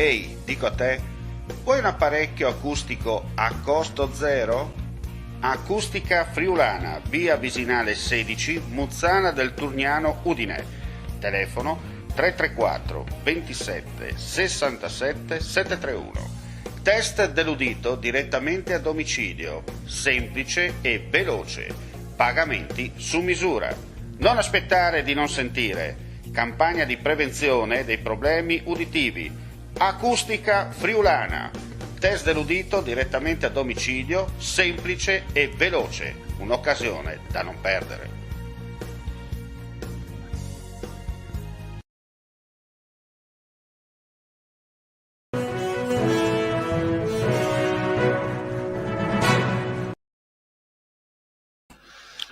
Ehi, dico a te, vuoi un apparecchio acustico a costo zero? Acustica Friulana, via Visinale 16, Muzzana del Turniano, Udine. Telefono 334 27 67 731. Test dell'udito direttamente a domicilio, semplice e veloce. Pagamenti su misura. Non aspettare di non sentire. Campagna di prevenzione dei problemi uditivi. Acustica Friulana. Test dell'udito direttamente a domicilio, semplice e veloce. Un'occasione da non perdere.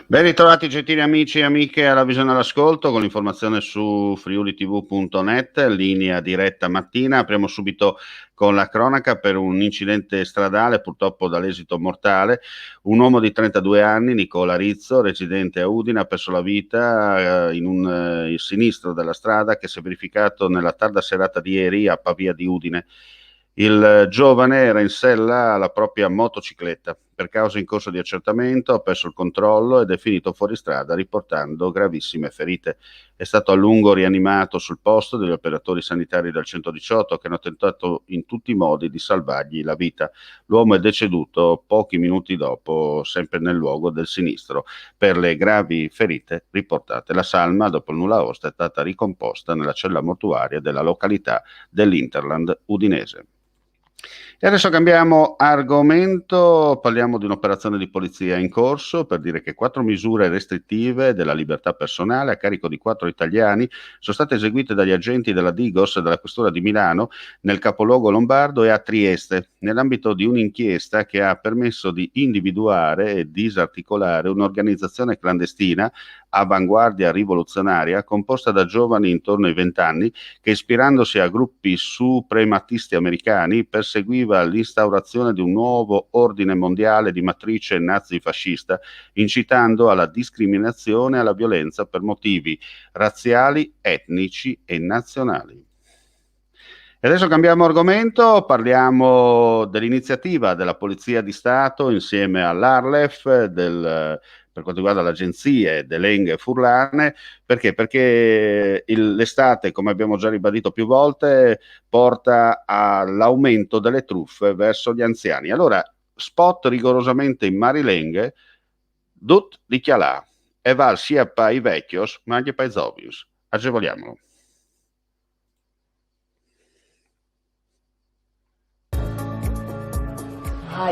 Ben ritrovati gentili amici e amiche alla Visione all'Ascolto con l'informazione su friulitv.net, linea diretta mattina. Apriamo subito con la cronaca per un incidente stradale purtroppo dall'esito mortale. Un uomo di 32 anni, Nicola Rizzo, residente a Udine, ha perso la vita in un sinistro della strada che si è verificato nella tarda serata di ieri a Pavia di Udine. Il giovane era in sella alla propria motocicletta. Per causa in corso di accertamento ha perso il controllo ed è finito fuori strada riportando gravissime ferite. È stato a lungo rianimato sul posto dagli operatori sanitari del 118 che hanno tentato in tutti i modi di salvargli la vita. L'uomo è deceduto pochi minuti dopo, sempre nel luogo del sinistro, per le gravi ferite riportate. La salma, dopo il nulla osta, è stata ricomposta nella cella mortuaria della località dell'Interland udinese. E adesso cambiamo argomento, parliamo di un'operazione di polizia in corso per dire che 4 misure restrittive della libertà personale a carico di 4 italiani sono state eseguite dagli agenti della Digos e della Questura di Milano nel capoluogo lombardo e a Trieste, nell'ambito di un'inchiesta che ha permesso di individuare e disarticolare un'organizzazione clandestina avanguardia rivoluzionaria composta da giovani intorno ai 20 anni che, ispirandosi a gruppi suprematisti americani, perseguiva l'instaurazione di un nuovo ordine mondiale di matrice nazifascista, incitando alla discriminazione e alla violenza per motivi razziali, etnici e nazionali. E adesso cambiamo argomento, parliamo dell'iniziativa della Polizia di Stato insieme all'Arlef, per quanto riguarda le agenzie dell'Eng e Furlane. Perché? Perché l'estate, come abbiamo già ribadito più volte, porta all'aumento delle truffe verso gli anziani. Allora, spot rigorosamente in marilenghe, dut di chialà, e val sia per vecchios, ma anche per i zovius. Agevoliamolo.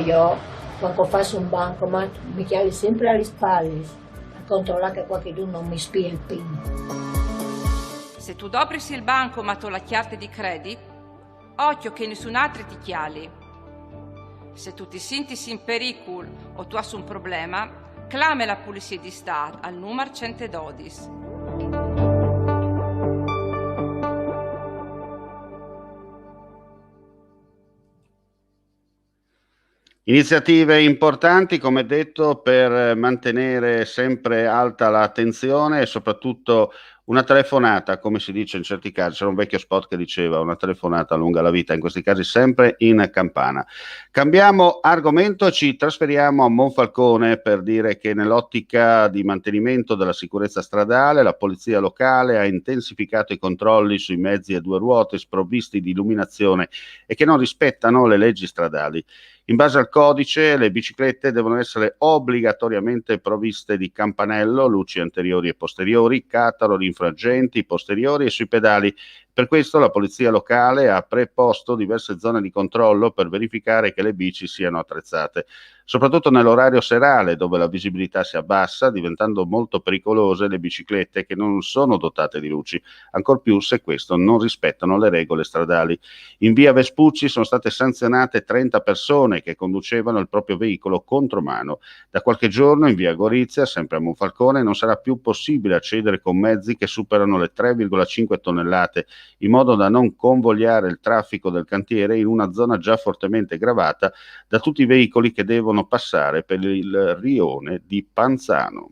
Io quando faccio un bancomat mi chiami sempre alle spalle a controllare che qualcuno non mi spia il PIN. Se tu dopri il bancomat o la chiave di credito, occhio che nessun altro ti chiali. Se tu ti senti in pericolo o tu hai un problema, clama la Polizia di Stato al numero 112. Iniziative importanti, come detto, per mantenere sempre alta l'attenzione e soprattutto una telefonata, come si dice in certi casi. C'era un vecchio spot che diceva una telefonata allunga la vita, in questi casi sempre in campana. Cambiamo argomento e ci trasferiamo a Monfalcone per dire che nell'ottica di mantenimento della sicurezza stradale la polizia locale ha intensificato i controlli sui mezzi a due ruote sprovvisti di illuminazione e che non rispettano le leggi stradali. In base al codice, le biciclette devono essere obbligatoriamente provviste di campanello, luci anteriori e posteriori, cataro di infrangenti posteriori e sui pedali. Per questo la polizia locale ha preposto diverse zone di controllo per verificare che le bici siano attrezzate, soprattutto nell'orario serale dove la visibilità si abbassa, diventando molto pericolose le biciclette che non sono dotate di luci, ancor più se questo non rispettano le regole stradali. In via Vespucci sono state sanzionate 30 persone che conducevano il proprio veicolo contromano. Da qualche giorno in via Gorizia, sempre a Monfalcone, non sarà più possibile accedere con mezzi che superano le 3,5 tonnellate, in modo da non convogliare il traffico del cantiere in una zona già fortemente gravata da tutti i veicoli che devono passare per il rione di Panzano.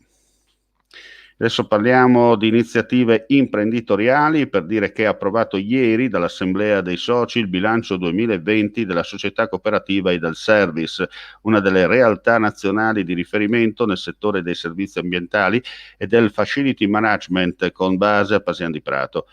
Adesso parliamo di iniziative imprenditoriali per dire che è approvato ieri dall'Assemblea dei Soci il bilancio 2020 della società cooperativa Italservice, una delle realtà nazionali di riferimento nel settore dei servizi ambientali e del facility management con base a Pasian di Prato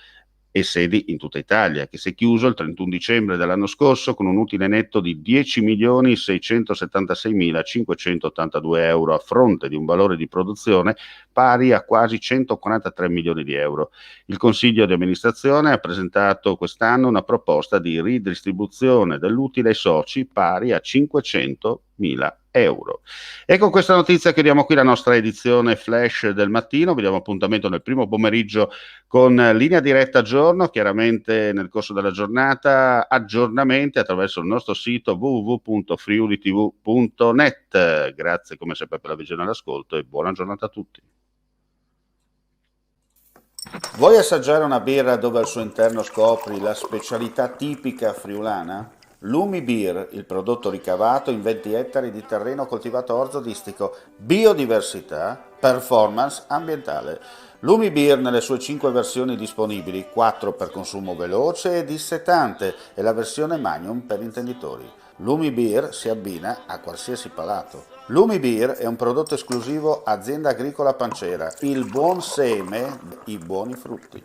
e sedi in tutta Italia, che si è chiuso il 31 dicembre dell'anno scorso con un utile netto di 10.676.582 euro a fronte di un valore di produzione pari a quasi 143 milioni di euro. Il Consiglio di amministrazione ha presentato quest'anno una proposta di ridistribuzione dell'utile ai soci pari a 500.000 euro. E con questa notizia chiudiamo qui la nostra edizione flash del mattino. Vi diamo appuntamento nel primo pomeriggio con linea diretta a giorno, chiaramente nel corso della giornata aggiornamenti attraverso il nostro sito www.friulitv.net. Grazie come sempre per la visione e l'ascolto e buona giornata a tutti. Vuoi assaggiare una birra dove al suo interno scopri la specialità tipica friulana? Lumi Beer, il prodotto ricavato in 20 ettari di terreno coltivato orzodistico, biodiversità, performance ambientale. Lumi Beer nelle sue 5 versioni disponibili, 4 per consumo veloce e dissetante e la versione Magnum per intenditori. Lumi Beer si abbina a qualsiasi palato. Lumi Beer è un prodotto esclusivo Azienda Agricola Pancera, il buon seme, i buoni frutti.